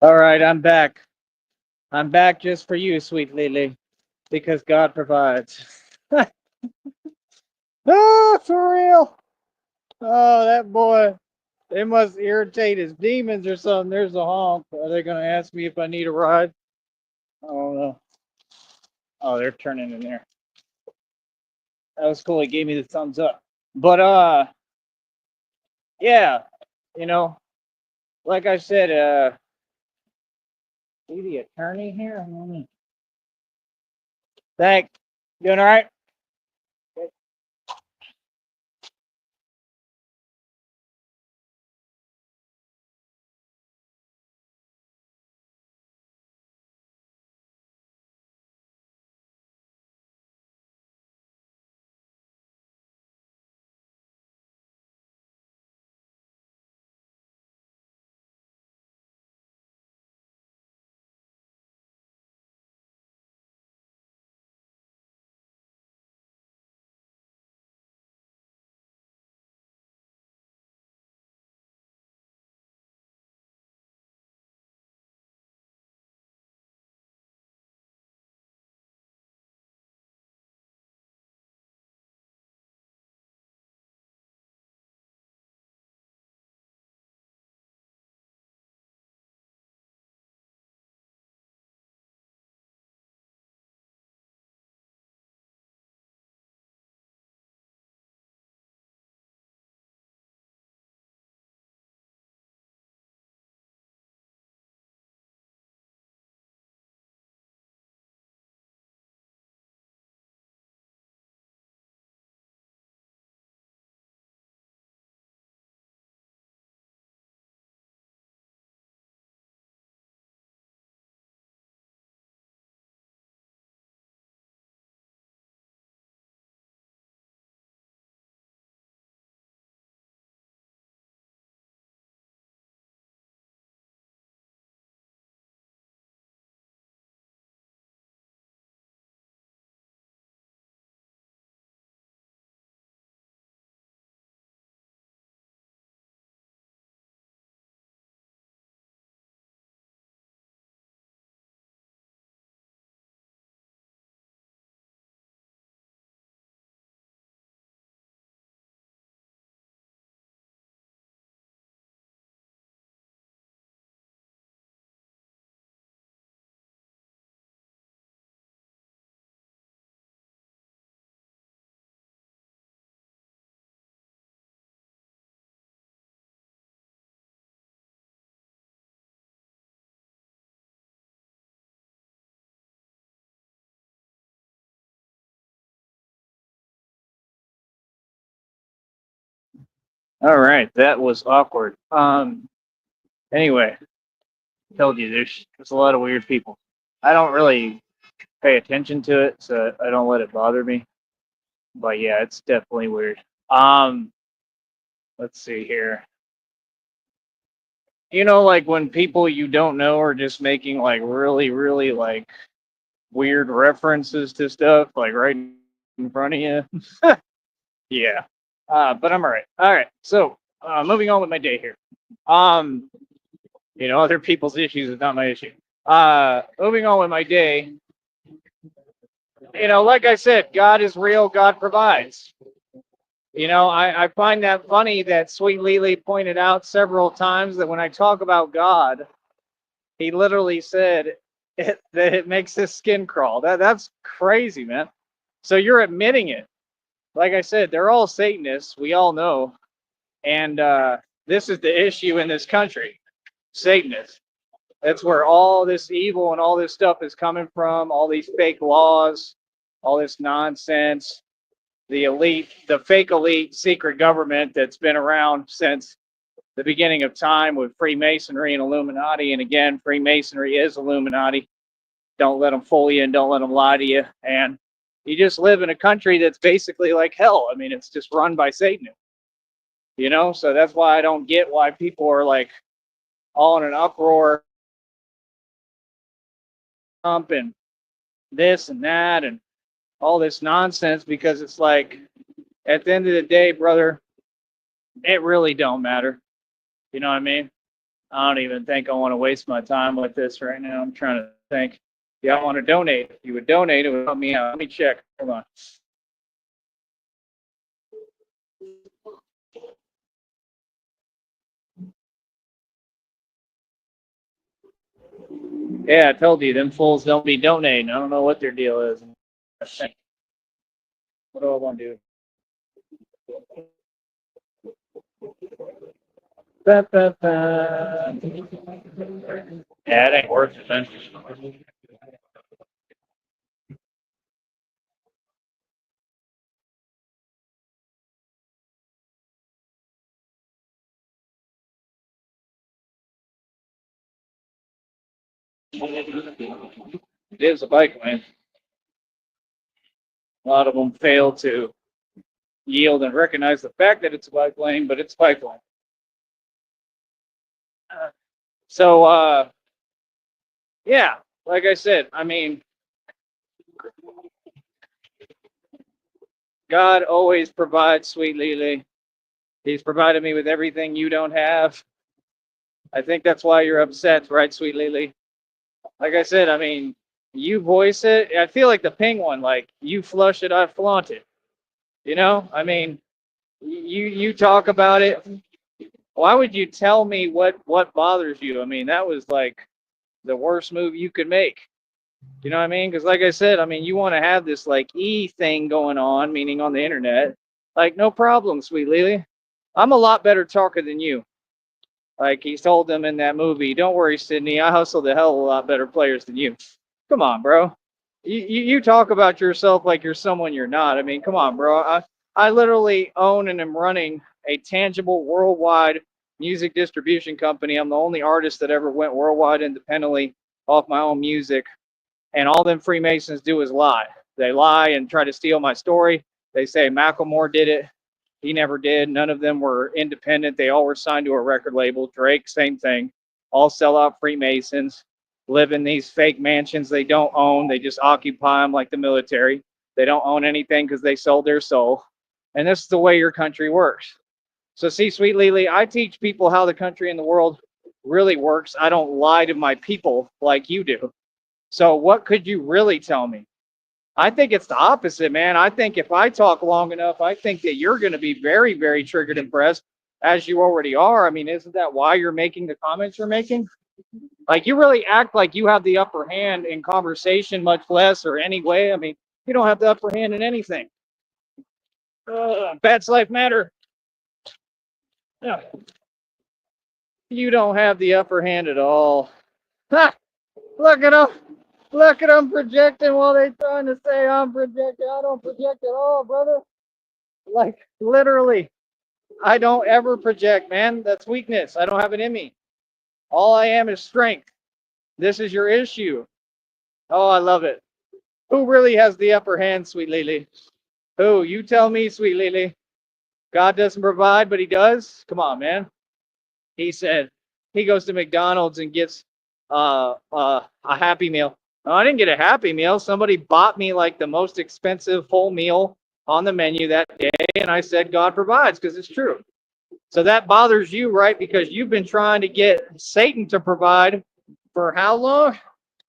All right, I'm back. I'm back just for you, sweet Lily, because God provides. Oh, for real. Oh, that boy. They must irritate his demons or something. There's a honk. Are they going to ask me if I need a ride? I don't know. Oh, they're turning in there. That was cool. He gave me the thumbs up. But, yeah, you know, like I said, see the attorney here? Thank. Doing all right? All right, that was awkward. Anyway, told you there's a lot of weird people. I don't really pay attention to it, so I don't let it bother me. But yeah, it's definitely weird. Um, let's see here. Like when people you don't know are just making like really, really like weird references to stuff, like right in front of you. Yeah. But I'm all right. All right. So, moving on with my day here. Um, other people's issues is not my issue. Moving on with my day. Like I said, God is real. God provides. I find that funny that Sweet Lily pointed out several times that when I talk about God, he literally said that it makes his skin crawl. That's crazy, man. So you're admitting it. Like I said, they're all Satanists. We all know, and this is the issue in this country: Satanists. That's where all this evil and all this stuff is coming from. All these fake laws, all this nonsense. The elite, the fake elite secret government that's been around since the beginning of time with Freemasonry and Illuminati. And again, Freemasonry is Illuminati. Don't let them fool you and don't let them lie to you. And you just live in a country that's basically like hell. I mean, it's just run by Satan. So that's why I don't get why people are like all in an uproar, and this and that and all this nonsense, because it's like at the end of the day, brother, it really don't matter. You know what I mean? I don't even think I want to waste my time with this right now. I'm trying to think. Yeah, I want to donate. If you would donate, it would help me out. Let me check. Hold on. Yeah, I told you, them fools don't be donating. I don't know what their deal is. What do I want to do? Ba, ba, ba. Yeah, it ain't worth it then. It is a bike lane. A lot of them fail to yield and recognize the fact that it's a bike lane, but it's a bike lane. So, yeah, like I said, I mean, God always provides, sweet Lily. He's provided me with everything you don't have. I think that's why you're upset, right, sweet Lily? Like I said, I mean, you voice it. I feel like the ping one, like you flush it, I flaunt it. You know, I mean, you talk about it. Why would you tell me what bothers you? I mean, that was like the worst move you could make. You know what I mean? Because like I said, I mean, you want to have this like E thing going on, meaning on the internet. Like, no problem, sweet Lily. I'm a lot better talker than you. Like he told them in that movie, don't worry, Sydney, I hustle the hell of a lot better players than you. Come on, bro. You talk about yourself like you're someone you're not. I mean, come on, bro. I literally own and am running a tangible worldwide music distribution company. I'm the only artist that ever went worldwide independently off my own music. And all them Freemasons do is lie. They lie and try to steal my story. They say Macklemore did it. He never did. None of them were independent. They all were signed to a record label. Drake, same thing. All sellout Freemasons live in these fake mansions they don't own. They just occupy them like the military. They don't own anything because they sold their soul. And this is the way your country works. So, see, sweet Lily, I teach people how the country and the world really works. I don't lie to my people like you do. So, what could you really tell me? I think it's the opposite, man. I think if I talk long enough, I think that you're going to be very, very triggered and pressed, as you already are. I mean, isn't that why you're making the comments you're making? Like, you really act like you have the upper hand in conversation, much less or any way. I mean, you don't have the upper hand in anything. Bats life matter. Yeah. You don't have the upper hand at all. Ha! Look at them. Look at them projecting while they trying to say I'm projecting. I don't project at all, brother. Like, literally. I don't ever project, man. That's weakness. I don't have it in me. All I am is strength. This is your issue. Oh, I love it. Who really has the upper hand, sweet Lily? Who? You tell me, sweet Lily. God doesn't provide, but he does? Come on, man. He said he goes to McDonald's and gets a Happy Meal. No, I didn't get a Happy Meal. Somebody bought me like the most expensive full meal on the menu that day, and I said God provides because it's true. So that bothers you, right? Because you've been trying to get Satan to provide for how long?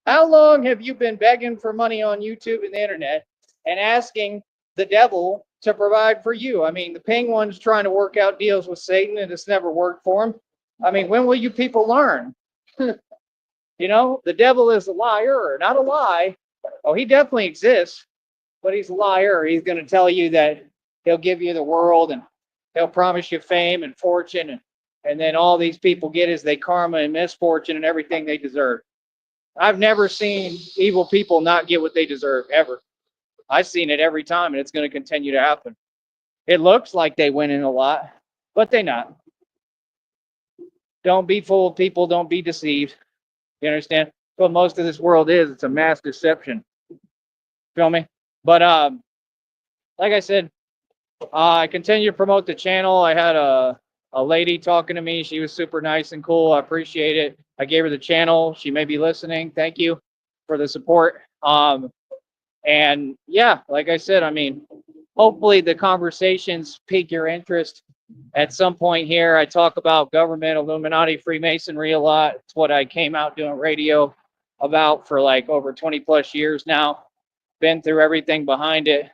How long have you been begging for money on YouTube and the internet and asking the devil to provide for you? I mean, the penguin's trying to work out deals with Satan and it's never worked for him. I mean, when will you people learn? You know, the devil is a liar, not a lie. Oh, he definitely exists, but he's a liar. He's going to tell you that he'll give you the world and he'll promise you fame and fortune. And then all these people get is they karma and misfortune and everything they deserve. I've never seen evil people not get what they deserve, ever. I've seen it every time, and it's going to continue to happen. It looks like they win in a lot, but they not. Don't be fooled, people. Don't be deceived. You understand? What most of this world is, it's a mass deception. Feel me? But like I said, I continue to promote the channel. I had a lady talking to me. She was super nice and cool. I appreciate it. I gave her the channel. She may be listening. Thank you for the support. And yeah, like I said, I mean, hopefully the conversations pique your interest. At some point here, I talk about government, Illuminati, Freemasonry a lot. It's what I came out doing radio about for like over 20 plus years now. Been through everything behind it.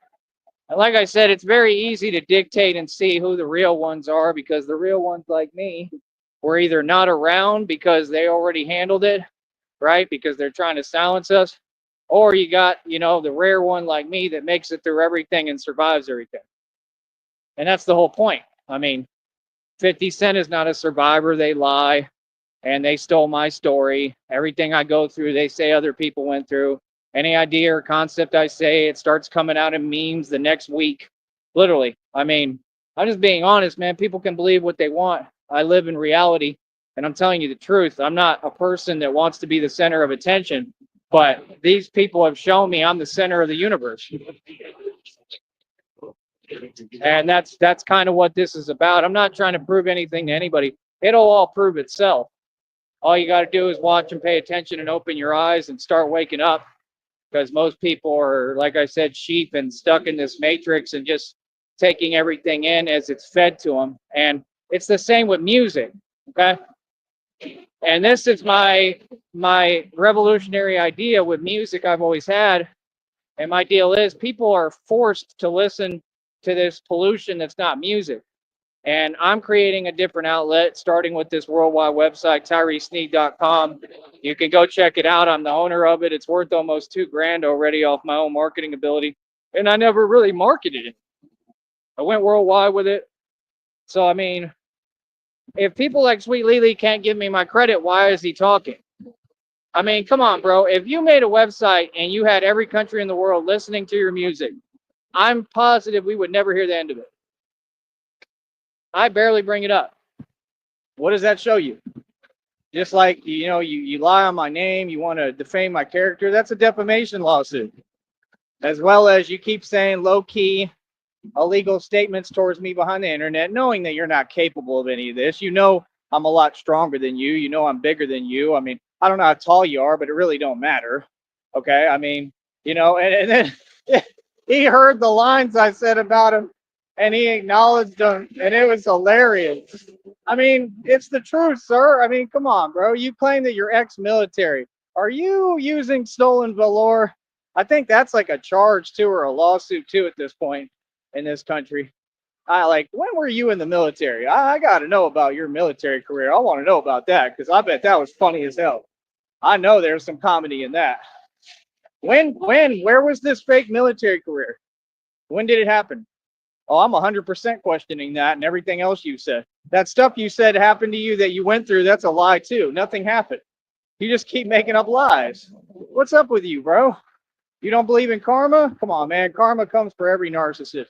And like I said, it's very easy to dictate and see who the real ones are, because the real ones like me were either not around because they already handled it, right? Because they're trying to silence us. Or you got, the rare one like me that makes it through everything and survives everything. And that's the whole point. I mean, 50 Cent is not a survivor. They lie and they stole my story. Everything I go through, they say other people went through. Any idea or concept I say, it starts coming out in memes the next week. Literally. I mean, I'm just being honest, man. People can believe what they want. I live in reality, and I'm telling you the truth. I'm not a person that wants to be the center of attention, but these people have shown me I'm the center of the universe. And that's kind of what this is about. I'm not trying to prove anything to anybody. It'll all prove itself. All you got to do is watch and pay attention and open your eyes and start waking up, because most people are, like I said, sheep and stuck in this matrix and just taking everything in as it's fed to them. And it's the same with music, okay? And this is my revolutionary idea with music I've always had. And my deal is people are forced to listen to this pollution that's not music. And I'm creating a different outlet, starting with this worldwide website, TyreSneed.com. You can go check it out. I'm the owner of it. It's worth almost $2,000 already off my own marketing ability. And I never really marketed it. I went worldwide with it. So, I mean, if people like Sweet Lily can't give me my credit, why is he talking? I mean, come on, bro. If you made a website and you had every country in the world listening to your music, I'm positive we would never hear the end of it. I barely bring it up. What does that show you? Just like, you lie on my name, you want to defame my character, that's a defamation lawsuit. As well as you keep saying low-key illegal statements towards me behind the internet, knowing that you're not capable of any of this. I'm a lot stronger than you. You know I'm bigger than you. I mean, I don't know how tall you are, but it really don't matter. Okay? I mean, and then he heard the lines I said about him, and he acknowledged them, and it was hilarious. I mean, it's the truth, sir. I mean, come on, bro. You claim that you're ex-military. Are you using stolen valor? I think that's like a charge too, or a lawsuit too at this point in this country. When were you in the military? I got to know about your military career. I want to know about that, because I bet that was funny as hell. I know there's some comedy in that. Where was this fake military career? When did it happen? Oh, I'm 100% questioning that and everything else you said. That stuff you said happened to you that you went through, that's a lie too. Nothing happened. You just keep making up lies. What's up with you, bro? You don't believe in karma? Come on, man. Karma comes for every narcissist.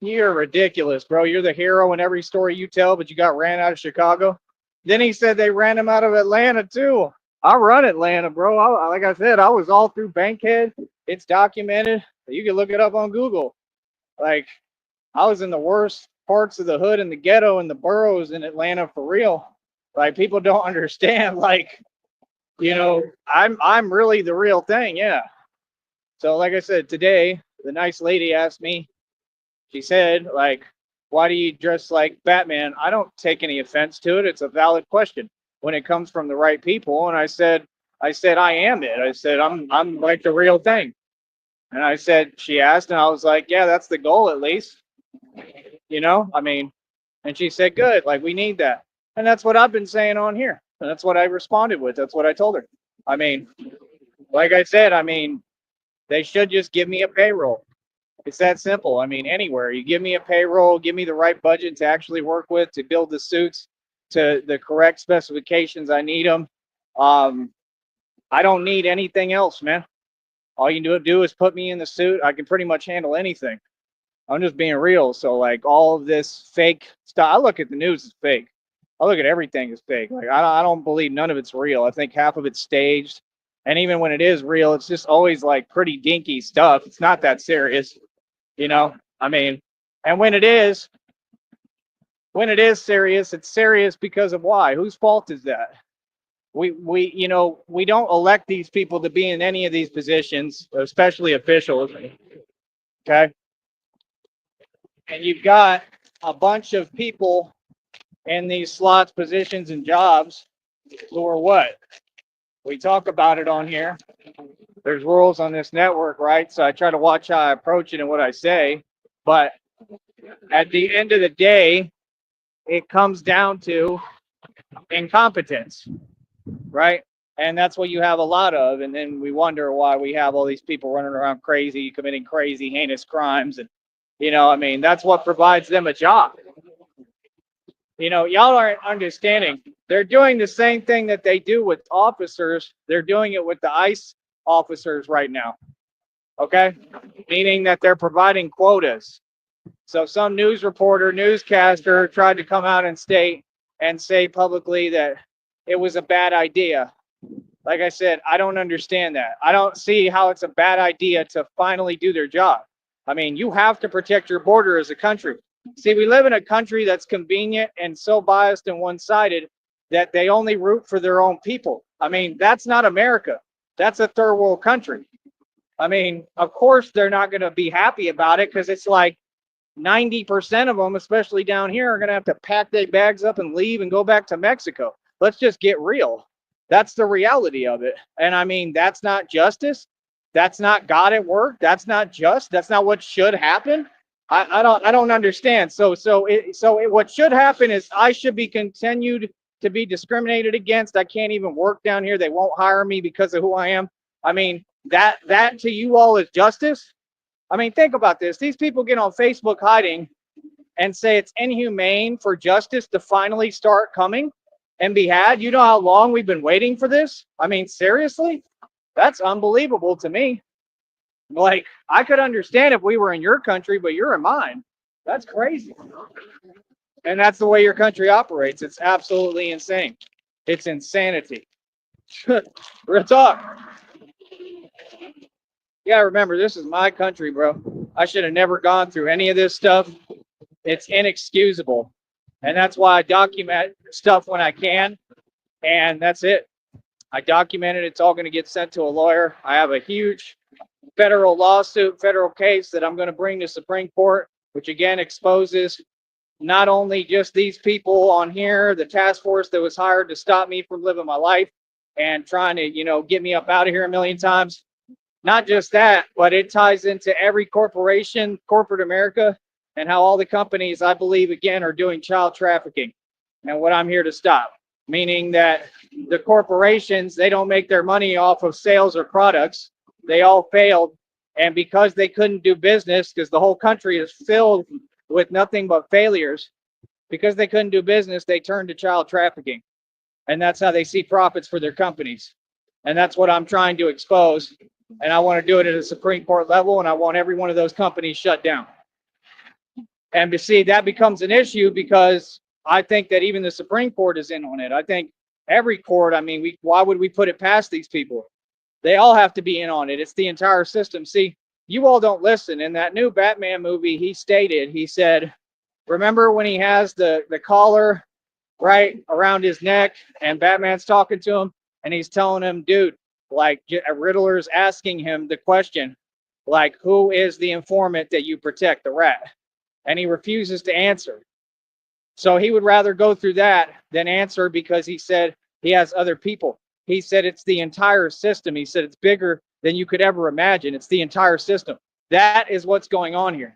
You're ridiculous, bro. You're the hero in every story you tell, but you got ran out of Chicago. Then he said they ran him out of Atlanta too. I run Atlanta, bro. Like I said, I was all through Bankhead. It's documented. You can look it up on Google. Like, I was in the worst parts of the hood and the ghetto and the boroughs in Atlanta for real. Like, people don't understand. Like, I'm really the real thing. Yeah. So, like I said, today the nice lady asked me. She said, like, why do you dress like Batman? I don't take any offense to it. It's a valid question when it comes from the right people. And I said, I am it. I said, I'm like the real thing. And I said, she asked, and I was like, yeah, that's the goal at least. I mean, and she said, good, like we need that. And that's what I've been saying on here. And that's what I responded with. That's what I told her. I mean, like I said, they should just give me a payroll. It's that simple. I mean, anywhere. You give me a payroll, give me the right budget to actually work with, to build the suits to the correct specifications I need them. I don't need anything else, man. All you do is put me in the suit. I can pretty much handle anything. I'm just being real. So, like, all of this fake stuff, I look at the news as fake. I look at everything as fake. Like, I don't believe none of it's real. I think half of it's staged. And even when it is real, it's just always like pretty dinky stuff. It's not that serious. I mean, and when it is serious, it's serious because of why? Whose fault is that? We don't elect these people to be in any of these positions, especially officials. Okay. And you've got a bunch of people in these slots, positions, and jobs who are what? We talk about it on here. There's rules on this network, right? So I try to watch how I approach it and what I say. But at the end of the day, it comes down to incompetence, right? And that's what you have a lot of. And then we wonder why we have all these people running around crazy, committing crazy, heinous crimes. And, I mean, that's what provides them a job. Y'all aren't understanding. They're doing the same thing that they do with officers. They're doing it with the ICE officers right now. Okay? Meaning that they're providing quotas. So some news reporter, newscaster tried to come out and state and say publicly that it was a bad idea. Like I said, I don't understand that. I don't see how it's a bad idea to finally do their job. I mean, you have to protect your border as a country. See, we live in a country that's convenient and so biased and one-sided that they only root for their own people. I mean, that's not America. That's a third world country. I mean, of course, they're not going to be happy about it because it's like 90% of them, especially down here, are going to have to pack their bags up and leave and go back to Mexico. Let's just get real. That's the reality of it. And I mean, that's not justice. That's not God at work. That's not just. That's not what should happen. I don't understand. So what should happen is I should be continued to be discriminated against. I can't even work down here. They won't hire me because of who I am. I mean, that to you all is justice. I mean, think about this. These people get on Facebook hiding and say it's inhumane for justice to finally start coming and be had. You know how long we've been waiting for this? I mean, seriously? That's unbelievable to me. Like, I could understand if we were in your country, but you're in mine. That's crazy. And that's the way your country operates. It's absolutely insane. It's insanity. Real talk. Yeah, remember, this is my country, bro. I should have never gone through any of this stuff. It's inexcusable. And that's why I document stuff when I can. And that's it. I document it. It's all going to get sent to a lawyer. I have a huge federal lawsuit, federal case that I'm going to bring to Supreme Court, which again exposes not only just these people on here, the task force that was hired to stop me from living my life and trying to, get me up out of here a million times. Not just that, but it ties into every corporation, corporate America, and how all the companies, I believe, again, are doing child trafficking. And what I'm here to stop, meaning that the corporations, they don't make their money off of sales or products. They all failed. And because they couldn't do business, because the whole country is filled with nothing but failures, because they couldn't do business, they turned to child trafficking. And that's how they see profits for their companies. And that's what I'm trying to expose. And I want to do it at a Supreme Court level, and I want every one of those companies shut down. And to see that becomes an issue because I think that even the Supreme Court is in on it. I think every court, I mean, why would we put it past these people? They all have to be in on it. It's the entire system. See, you all don't listen. In that new Batman movie, he said, remember when he has the collar right around his neck and Batman's talking to him and he's telling him, dude, like Riddler's asking him the question, like, who is the informant that you protect, the rat? And he refuses to answer. So he would rather go through that than answer because he said he has other people. He said it's the entire system. He said it's bigger than you could ever imagine. It's the entire system. That is what's going on here.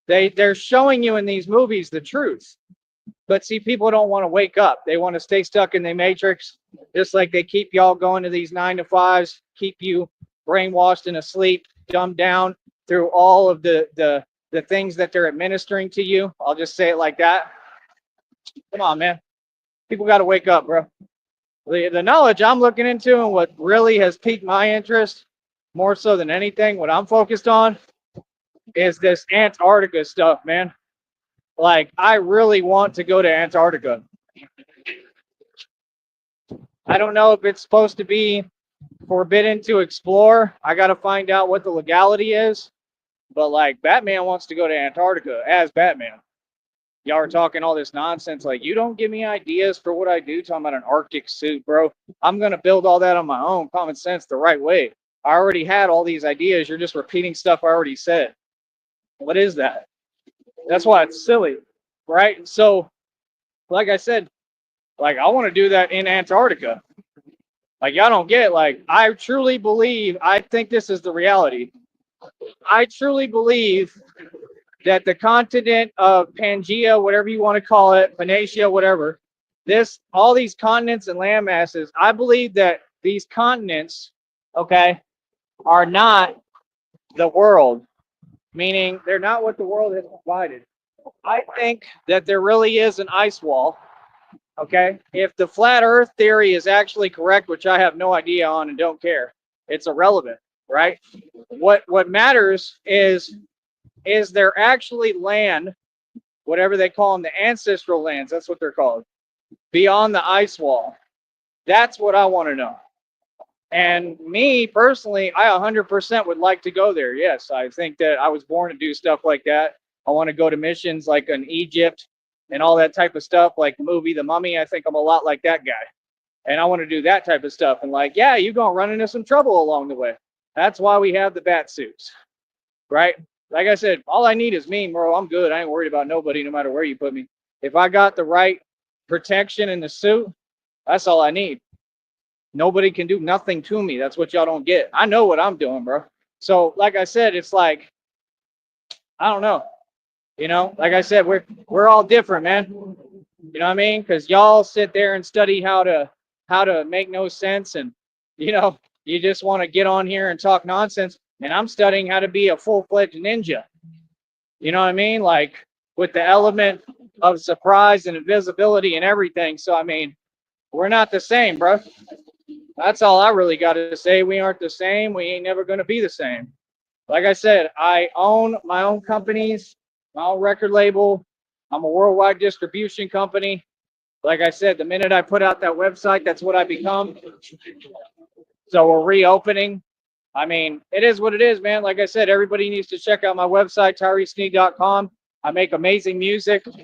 They're showing you in these movies the truth. But see, people don't want to wake up. They want to stay stuck in the matrix, just like they keep y'all going to these 9-to-5s, keep you brainwashed and asleep, dumbed down through all of the things that they're administering to you. I'll just say it like that. Come on, man. People got to wake up, bro. The knowledge I'm looking into and what really has piqued my interest, more so than anything, what I'm focused on, is this Antarctica stuff, man. Like, I really want to go to Antarctica. I don't know if it's supposed to be forbidden to explore. I got to find out what the legality is. But, like, Batman wants to go to Antarctica as Batman. Y'all are talking all this nonsense. Like, you don't give me ideas for what I do, talking about an Arctic suit, bro. I'm going to build all that on my own, common sense, the right way. I already had all these ideas. You're just repeating stuff I already said. What is that? That's why it's silly. right? So, like I said, like I want to do that in Antarctica. Like y'all don't get it. Like I truly believe, I think this is the reality. I truly believe that the continent of Pangea, whatever you want to call it, Panasia, whatever, all these continents and land masses, I believe that these continents, okay, are not the world, meaning they're not what the world has provided. I think that there really is an ice wall. Okay. If the flat earth theory is actually correct, which I have no idea on and don't care, it's irrelevant, right? What matters is there actually land, whatever they call them, the ancestral lands, that's what they're called, beyond the ice wall? That's what I want to know. And me personally, I 100% would like to go there. Yes, I think that I was born to do stuff like that. I want to go to missions like in Egypt and all that type of stuff, like the movie The Mummy. I think I'm a lot like that guy. And I want to do that type of stuff. And like, yeah, you're going to run into some trouble along the way. That's why we have the bat suits, right? Like I said, all I need is me, bro. I'm good. I ain't worried about nobody, no matter where you put me. If I got the right protection in the suit, that's all I need. Nobody can do nothing to me. That's what y'all don't get. I know what I'm doing, bro. So, like I said, it's like, I don't know. You know, like I said, we're all different, man. You know what I mean? Because y'all sit there and study how to make no sense, and you just want to get on here and talk nonsense. And I'm studying how to be a full-fledged ninja. You know what I mean? Like with the element of surprise and invisibility and everything. So I mean, we're not the same, bro. That's all I really got to say. We aren't the same. We ain't never going to be the same. Like I said, I own my own companies, my own record label. I'm a worldwide distribution company. Like I said, the minute I put out that website, that's what I become. So we're reopening. I mean, it is what it is, man. Like I said, everybody needs to check out my website, TyreseSneed.com. I make amazing music. And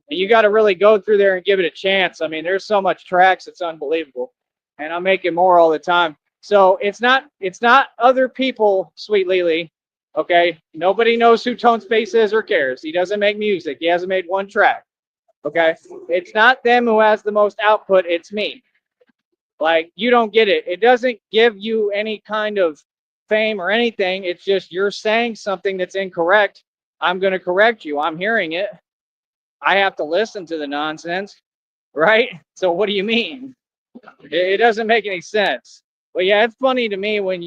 you got to really go through there and give it a chance. I mean, there's so much tracks, it's unbelievable. And I'm making more all the time. So it's not other people, Sweet Lily. Okay. Nobody knows who Tone Space is or cares. He doesn't make music. He hasn't made one track. Okay. It's not them who has the most output. It's me. Like, you don't get it. It doesn't give you any kind of fame or anything. It's just you're saying something that's incorrect. I'm going to correct you. I'm hearing it. I have to listen to the nonsense, right? So what do you mean? It doesn't make any sense. But yeah, it's funny to me when,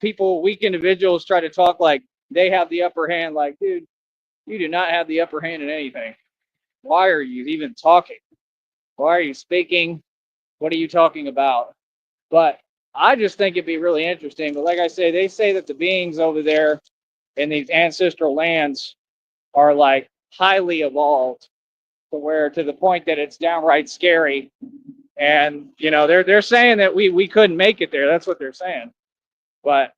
people, weak individuals try to talk like they have the upper hand. Like, dude, you do not have the upper hand in anything. Why are you even talking? Why are you speaking? What are you talking about? But I just think it'd be really interesting. But like I say, they say that the beings over there in these ancestral lands are like highly evolved to the point that it's downright scary. And they're saying that we couldn't make it there. That's what they're saying. But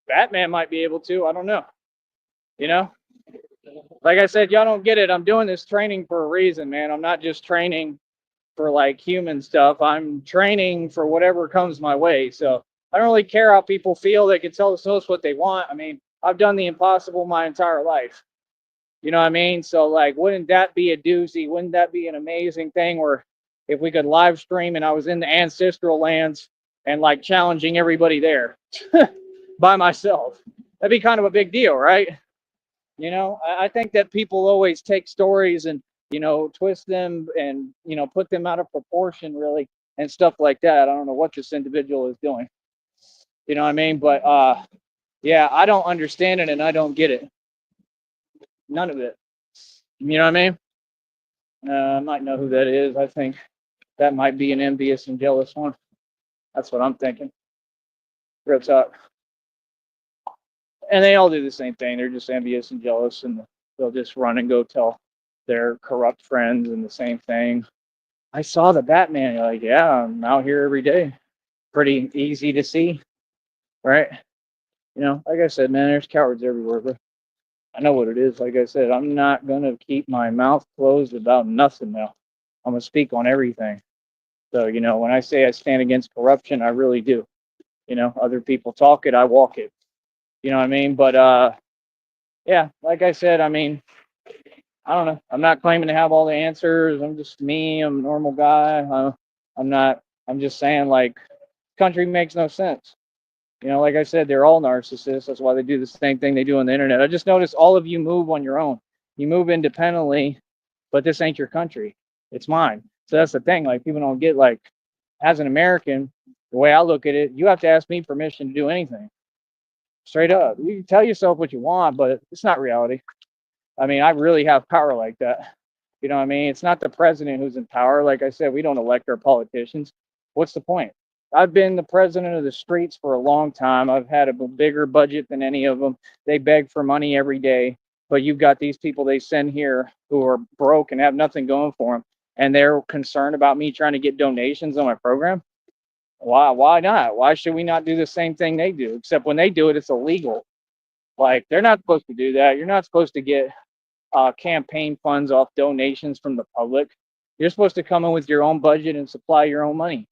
Batman might be able to. I don't know. Like I said, y'all don't get it. I'm doing this training for a reason, man. I'm not just training for like human stuff. I'm training for whatever comes my way. So I don't really care how people feel. They can tell us what they want. I mean, I've done the impossible my entire life. You know what I mean? So like, wouldn't that be a doozy? Wouldn't that be an amazing thing where if we could live stream and I was in the ancestral lands and like challenging everybody there by myself? That'd be kind of a big deal, right? I think that people always take stories and twist them and put them out of proportion, really, and stuff like that. I don't know what this individual is doing. You know what I mean? But yeah, I don't understand it and I don't get it. None of it. You know what I mean? I might know who that is. I think that might be an envious and jealous one. That's what I'm thinking. Real talk. And they all do the same thing. They're just envious and jealous, and they'll just run and go tell their corrupt friends and the same thing. I saw the Batman. You're like, yeah, I'm out here every day. Pretty easy to see, right? Like I said, man, there's cowards everywhere, but I know what it is. Like I said, I'm not going to keep my mouth closed about nothing now. I'm going to speak on everything. So, when I say I stand against corruption, I really do. Other people talk it, I walk it. You know what I mean? But, yeah, like I said, I mean, I don't know. I'm not claiming to have all the answers. I'm just me. I'm a normal guy. I'm not. I'm just saying, like, country makes no sense. Like I said, they're all narcissists. That's why they do the same thing they do on the internet. I just noticed all of you move on your own. You move independently, but this ain't your country. It's mine. So that's the thing. Like, people don't get, like, as an American, the way I look at it, you have to ask me permission to do anything. Straight up. You can tell yourself what you want, but it's not reality. I mean, I really have power like that. You know what I mean? It's not the president who's in power. Like I said, we don't elect our politicians. What's the point? I've been the president of the streets for a long time. I've had a bigger budget than any of them. They beg for money every day. But you've got these people they send here who are broke and have nothing going for them. And they're concerned about me trying to get donations on my program. Why not? Why should we not do the same thing they do? Except when they do it, it's illegal. Like, they're not supposed to do that. You're not supposed to get campaign funds off donations from the public. You're supposed to come in with your own budget and supply your own money.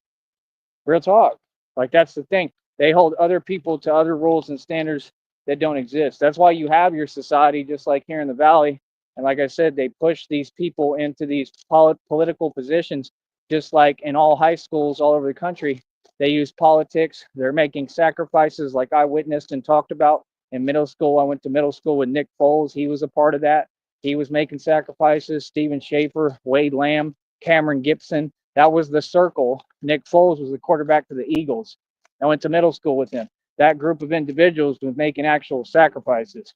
Real talk. Like, that's the thing. They hold other people to other rules and standards that don't exist. That's why you have your society, just like here in the Valley. And like I said, they push these people into these political positions, just like in all high schools all over the country. They use politics. They're making sacrifices, like I witnessed and talked about in middle school. I went to middle school with Nick Foles. He was a part of that. He was making sacrifices. Steven Schaefer, Wade Lamb, Cameron Gibson. That was the circle. Nick Foles was the quarterback for the Eagles. I went to middle school with him. That group of individuals was making actual sacrifices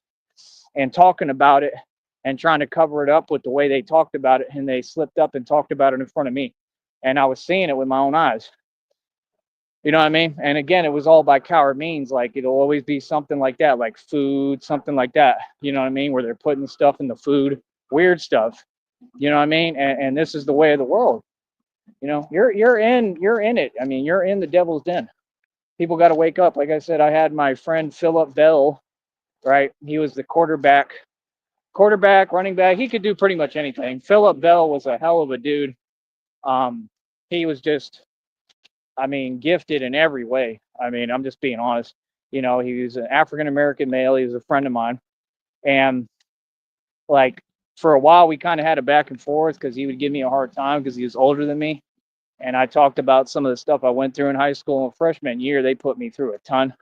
and talking about it and trying to cover it up with the way they talked about it. And they slipped up and talked about it in front of me. And I was seeing it with my own eyes. You know what I mean? And again, it was all by coward means. Like, it'll always be something like that, like food, something like that. You know what I mean? Where they're putting stuff in the food, weird stuff. You know what I mean? And this is the way of the world. You're in it. I mean, you're in the devil's den. People got to wake up. Like I said, I had my friend Philip Bell, right? He was the quarterback, running back. He could do pretty much anything. Philip Bell was a hell of a dude. He was just, I mean, gifted in every way. I mean, I'm just being honest. He was an African American male. He was a friend of mine. And, like, for a while, we kind of had a back and forth because he would give me a hard time because he was older than me. And I talked about some of the stuff I went through in high school. And freshman year, they put me through a ton.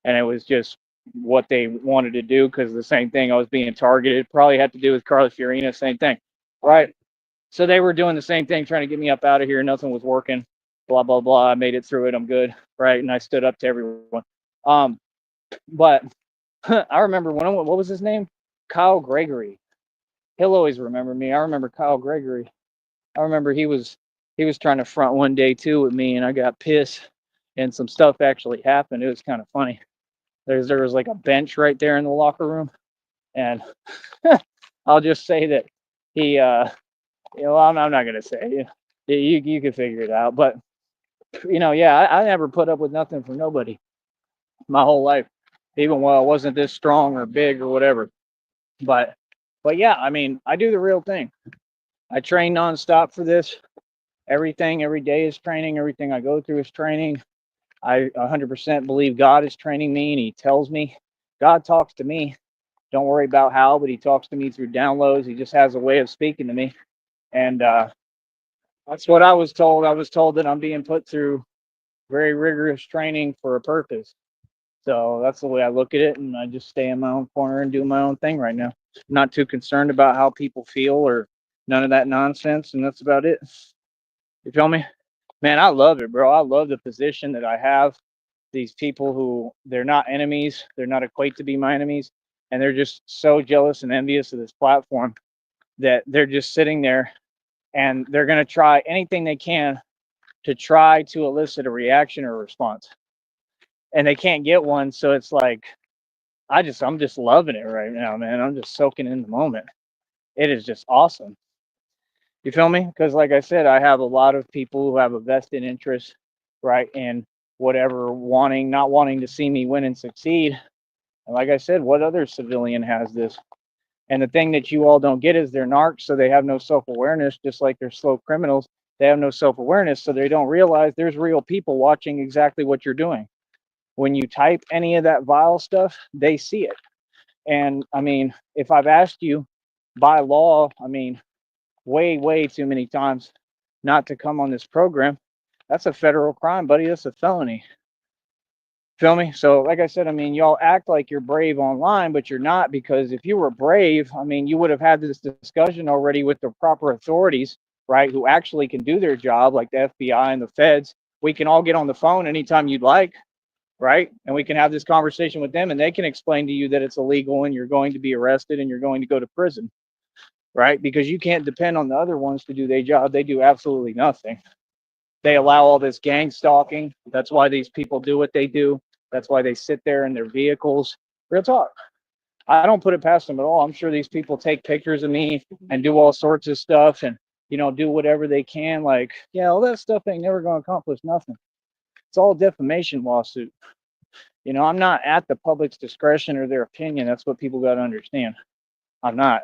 And it was just what they wanted to do because the same thing, I was being targeted. Probably had to do with Carly Fiorina, same thing. Right. So they were doing the same thing, trying to get me up out of here. Nothing was working. Blah, blah, blah. I made it through it. I'm good. Right. And I stood up to everyone. But I remember what was his name? Kyle Gregory. He'll always remember me. I remember Kyle Gregory. I remember he was trying to front one day too with me, and I got pissed, and some stuff actually happened. It was kind of funny. There was like a bench right there in the locker room, and I'll just say that he, I'm not gonna say. You can figure it out, but yeah, I never put up with nothing from nobody my whole life, even while I wasn't this strong or big or whatever. But yeah, I mean, I do the real thing. I train nonstop for this. Everything, every day is training. Everything I go through is training. I 100% believe God is training me, and He tells me. God talks to me. Don't worry about how, but He talks to me through downloads. He just has a way of speaking to me. And that's what I was told. I was told that I'm being put through very rigorous training for a purpose. So that's the way I look at it. And I just stay in my own corner and do my own thing right now. I'm not too concerned about how people feel or none of that nonsense. And that's about it. You feel me? Man, I love it, bro. I love the position that I have. These people who, they're not enemies, they're not equate to be my enemies, and they're just so jealous and envious of this platform that they're just sitting there and they're going to try anything they can to try to elicit a reaction or a response. And they can't get one, so it's like I'm just loving it right now, man. I'm just soaking in the moment. It is just awesome. You feel me? Because like I said, I have a lot of people who have a vested interest, right, in whatever, not wanting to see me win and succeed. And like I said, what other civilian has this? And the thing that you all don't get is they're narcs, so they have no self-awareness, just like they're slow criminals. They have no self-awareness, so they don't realize there's real people watching exactly what you're doing. When you type any of that vile stuff, they see it. And I mean, if I've asked you by law, I mean, way too many times not to come on this program. That's a federal crime, buddy. That's a felony. Feel me? So, like I said, I mean, y'all act like you're brave online, but you're not, because if you were brave, I mean, you would have had this discussion already with the proper authorities, right? Who actually can do their job, like the FBI and the feds. We can all get on the phone anytime you'd like, right? And we can have this conversation with them, and they can explain to you that it's illegal and you're going to be arrested and you're going to go to prison, right? Because you can't depend on the other ones to do their job. They do absolutely nothing. They allow all this gang stalking. That's why these people do what they do. That's why they sit there in their vehicles. Real talk. I don't put it past them at all. I'm sure these people take pictures of me and do all sorts of stuff and, do whatever they can. Like, yeah, all that stuff ain't never going to accomplish nothing. It's all defamation lawsuit. I'm not at the public's discretion or their opinion. That's what people got to understand. I'm not.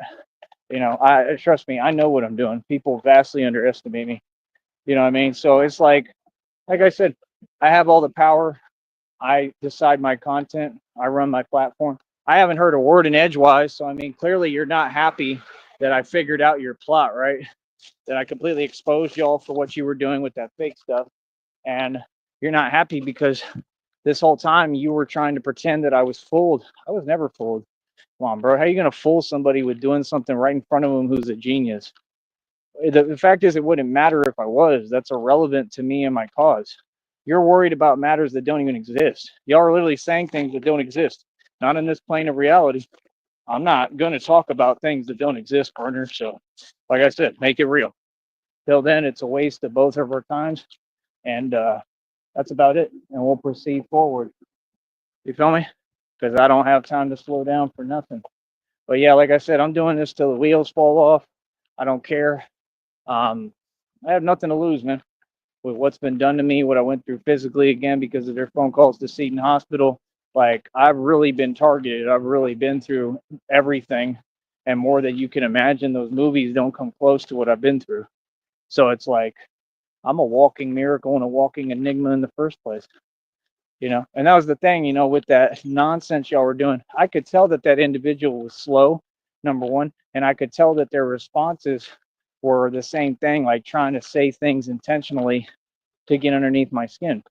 I trust me, I know what I'm doing. People vastly underestimate me. You know what I mean? So it's like I said, I have all the power. I decide my content. I run my platform. I haven't heard a word in Edgewise, so I mean, clearly you're not happy that I figured out your plot, right? That I completely exposed y'all for what you were doing with that fake stuff, and you're not happy because this whole time you were trying to pretend that I was fooled. I was never fooled. Come on, bro. How are you gonna fool somebody with doing something right in front of them who's a genius? The fact is, it wouldn't matter if I was. That's irrelevant to me and my cause. You're worried about matters that don't even exist. Y'all are literally saying things that don't exist. Not in this plane of reality. I'm not going to talk about things that don't exist, partner. So, like I said, make it real. Till then, it's a waste of both of our times. And that's about it. And we'll proceed forward. You feel me? Because I don't have time to slow down for nothing. But yeah, like I said, I'm doing this till the wheels fall off. I don't care. I have nothing to lose, man, with what's been done to me, what I went through physically, again, because of their phone calls to Seton Hospital. Like, I've really been targeted. I've really been through everything and more than you can imagine. Those movies don't come close to what I've been through. So it's like, I'm a walking miracle and a walking enigma in the first place, And that was the thing, with that nonsense y'all were doing. I could tell that individual was slow, number one, and I could tell that their responses were the same thing, like trying to say things intentionally to get underneath my skin.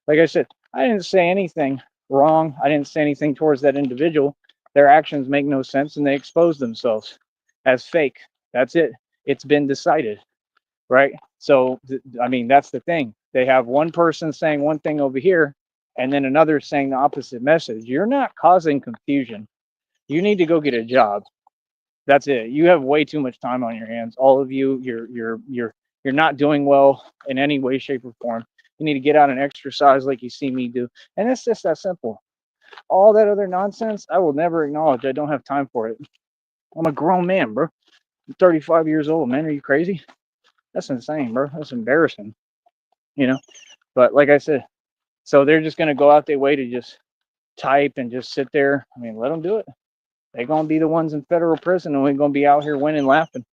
Like I said, I didn't say anything wrong. I didn't say anything towards that individual. Their actions make no sense and they expose themselves as fake. That's it. It's been decided, right? So, I mean, that's the thing. They have one person saying one thing over here and then another saying the opposite message. You're not causing confusion. You need to go get a job. That's it. You have way too much time on your hands. All of you, you're not doing well in any way, shape, or form. You need to get out and exercise like you see me do. And it's just that simple. All that other nonsense, I will never acknowledge. I don't have time for it. I'm a grown man, bro. I'm 35 years old, man. Are you crazy? That's insane, bro. That's embarrassing. But like I said, so they're just gonna go out their way to just type and just sit there. I mean, let them do it. They're gonna be the ones in federal prison, and we're gonna be out here winning, laughing.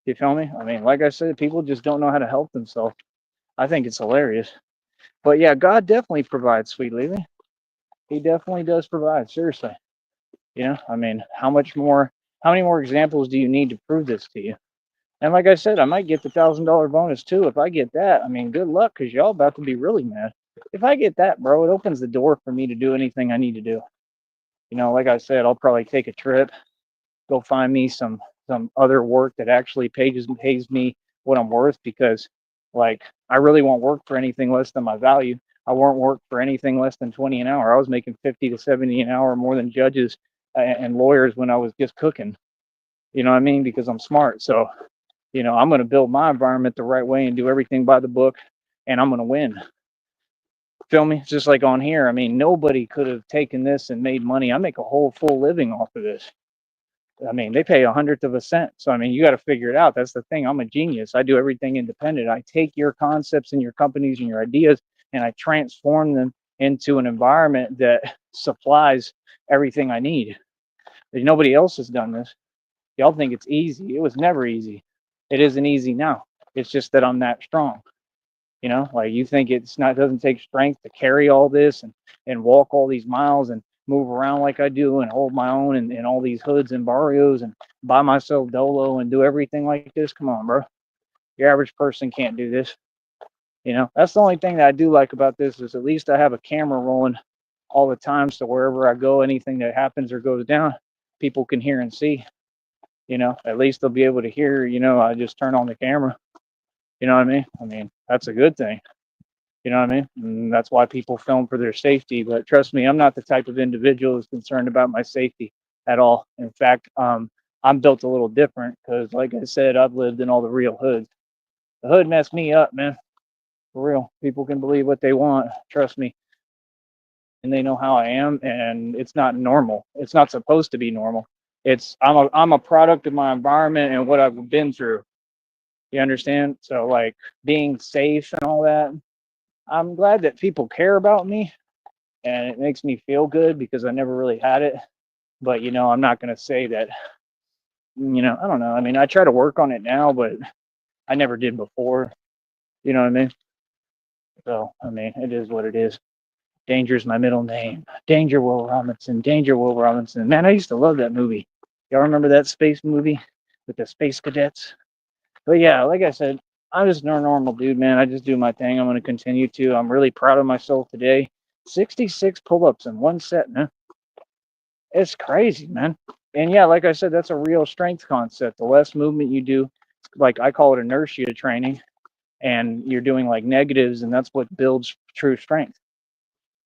You feel me? I mean, like I said, people just don't know how to help themselves. I think it's hilarious. But yeah, God definitely provides, sweet Lily. He definitely does provide. Seriously. I mean, how many more examples do you need to prove this to you? And like I said, I might get the $1,000 bonus too. If I get that, I mean, good luck, because y'all about to be really mad. If I get that, bro, it opens the door for me to do anything I need to do. Like I said, I'll probably take a trip, go find me some other work that actually pays me what I'm worth, because like I really won't work for anything less than my value. I won't work for anything less than 20 an hour. I was making 50 to 70 an hour more than judges and lawyers when I was just cooking. You know what I mean? Because I'm smart. So, I'm going to build my environment the right way and do everything by the book, and I'm going to win. Feel me? Just like on here. I mean, nobody could have taken this and made money. I make a whole full living off of this. I mean, they pay 1/100 of a cent. So, I mean, you got to figure it out. That's the thing. I'm a genius. I do everything independent. I take your concepts and your companies and your ideas, and I transform them into an environment that supplies everything I need. Nobody else has done this. Y'all think it's easy. It was never easy. It isn't easy now. It's just that I'm that strong. Like you think doesn't take strength to carry all this and walk all these miles and move around like I do and hold my own in all these hoods and barrios and buy myself dolo and do everything like this. Come on, bro. Your average person can't do this. That's the only thing that I do like about this is at least I have a camera rolling all the time. So wherever I go, anything that happens or goes down, people can hear and see. At least they'll be able to hear, I just turn on the camera. You know what I mean? I mean, that's a good thing. You know what I mean? And that's why people film for their safety. But trust me, I'm not the type of individual who's concerned about my safety at all. In fact, I'm built a little different because, like I said, I've lived in all the real hoods. The hood messed me up, man. For real. People can believe what they want. Trust me. And they know how I am, and it's not normal. It's not supposed to be normal. I'm a product of my environment and what I've been through. You understand? So like being safe and all that. I'm glad that people care about me, and it makes me feel good because I never really had it. But I'm not gonna say that. I don't know. I mean, I try to work on it now, but I never did before. You know what I mean? So I mean, it is what it is. Danger's my middle name. Danger Will Robinson. Danger Will Robinson. Man, I used to love that movie. Y'all remember that space movie with the space cadets? But yeah, like I said, I'm just no normal dude, man. I just do my thing. I'm going to continue to. I'm really proud of myself today. 66 pull-ups in one set, man. It's crazy, man. And yeah, like I said, that's a real strength concept. The less movement you do, like I call it inertia training, and you're doing like negatives, and that's what builds true strength.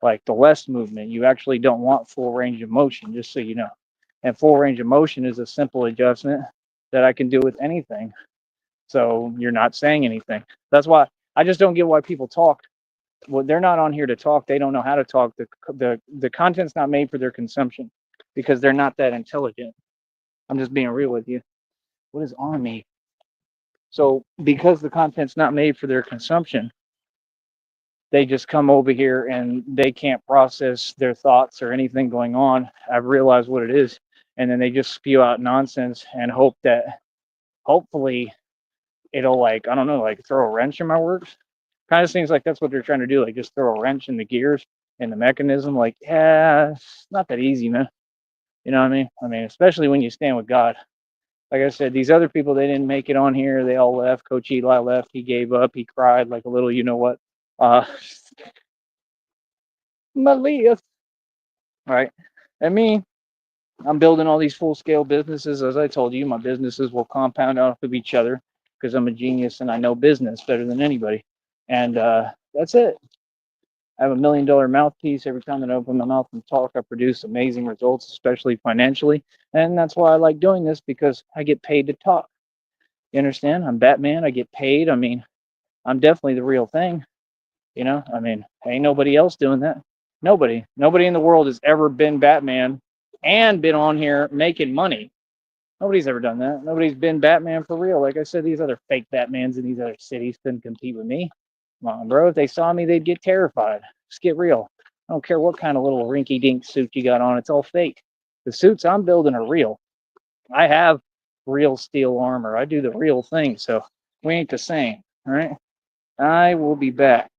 Like the less movement, you actually don't want full range of motion, just so you know. And full range of motion is a simple adjustment that I can do with anything. So you're not saying anything. That's why I just don't get why people talk. Well, they're not on here to talk. They don't know how to talk. The content's not made for their consumption because they're not that intelligent. I'm just being real with you. What is on me? So because the content's not made for their consumption, they just come over here and they can't process their thoughts or anything going on. I've realized what it is. And then they just spew out nonsense and hope that hopefully it'll like, I don't know, like throw a wrench in my works. Kind of seems like that's what they're trying to do, like just throw a wrench in the gears and the mechanism. Like, yeah, it's not that easy, man. You know what I mean? I mean, especially when you stand with God. Like I said, these other people, they didn't make it on here. They all left. Coach Eli left. He gave up. He cried like a little, you know what? Malia. Right. And me, I'm building all these full scale businesses. As I told you, my businesses will compound off of each other because I'm a genius and I know business better than anybody. And that's it. I have $1 million mouthpiece. Every time that I open my mouth and talk, I produce amazing results, especially financially. And that's why I like doing this, because I get paid to talk. You understand? I'm Batman. I get paid. I mean, I'm definitely the real thing. I mean, ain't nobody else doing that. Nobody in the world has ever been Batman and been on here making money. Nobody's ever done that. Nobody's been Batman for real. Like I said, these other fake Batmans in these other cities couldn't compete with me. Come on, bro. If they saw me, they'd get terrified. Just get real. I don't care what kind of little rinky-dink suit you got on. It's all fake. The suits I'm building are real. I have real steel armor. I do the real thing. So we ain't the same. All right. I will be back.